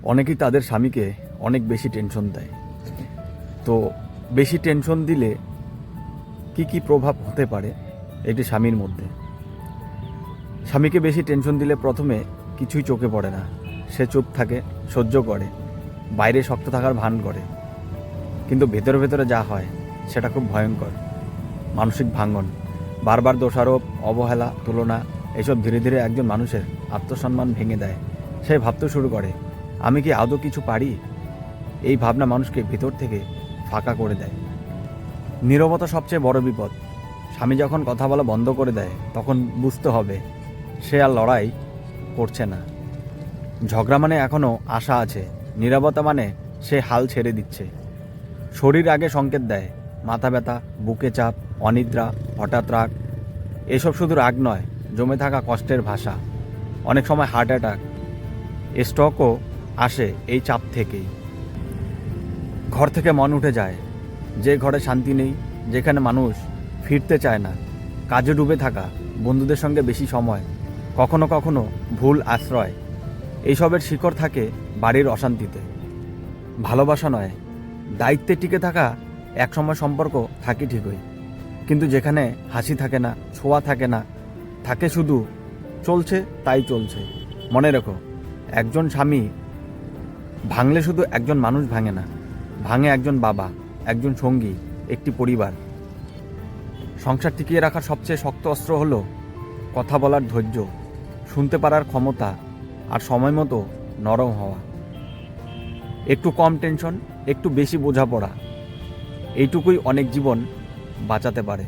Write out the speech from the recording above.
অনেকেই তাদের স্বামীকে অনেক বেশি টেনশন দেয়। তো বেশি টেনশন দিলে কি কি প্রভাব হতে পারে একটি স্বামীর মধ্যে? স্বামীকে বেশি টেনশন দিলে প্রথমে কিছুই চোখে পড়ে না, সে চুপ থাকে, সহ্য করে, বাইরে শক্ত থাকার ভান করে, কিন্তু ভেতরে ভেতরে যা হয় সেটা খুব ভয়ঙ্কর। মানসিক ভাঙন, বারবার দোষারোপ, অবহেলা, তুলনা, এসব ধীরে ধীরে একজন মানুষের আত্মসম্মান ভেঙে দেয়। সে ভাবতে শুরু করে, আমি কি আদৌ কিছু পারি? এই ভাবনা মানুষকে ভেতর থেকে ফাঁকা করে দেয়। নীরবতা সবচেয়ে বড় বিপদ। স্বামী যখন কথা বলা বন্ধ করে দেয় তখন বুঝতে হবে সে আর লড়াই করছে না। ঝগড়া মানে এখনও আশা আছে, নীরবতা মানে সে হাল ছেড়ে দিচ্ছে। শরীর আগে সংকেত দেয়, মাথা ব্যথা, বুকে চাপ, অনিদ্রা, হঠাৎ রাগ। এসব শুধু রাগ নয়, জমে থাকা কষ্টের ভাষা। অনেক সময় হার্ট অ্যাটাক, স্ট্রোকও আসে এই চাপ থেকেই। ঘর থেকে মন উঠে যায়, যে ঘরে শান্তি নেই, যেখানে মানুষ ফিরতে চায় না, কাজে ডুবে থাকা, বন্ধুদের সঙ্গে বেশি সময়, কখনো কখনো ভুল আশ্রয়, এইসবের শিকড় থাকে বাড়ির অশান্তিতে। ভালোবাসা নয়, দায়িত্বে টিকে থাকা একসময় সম্পর্ক থাকে ঠিকই, কিন্তু যেখানে হাসি থাকে না, ছোঁয়া থাকে না, থাকে শুধু চলছে তাই চলছে। মনে রেখো, একজন স্বামী ভাঙলে শুধু একজন মানুষ ভাঙে না, ভাঙে একজন বাবা, একজন সঙ্গী, একটি পরিবার। সংসার টিকিয়ে রাখার সবচেয়ে শক্ত অস্ত্র হলো কথা বলার ধৈর্য, শুনতে পারার ক্ষমতা, আর সময় মতো নরম হওয়া। একটু কম টেনশন, একটু বেশি বোঝাপড়া, এইটুকুই অনেক জীবন বাঁচাতে পারে।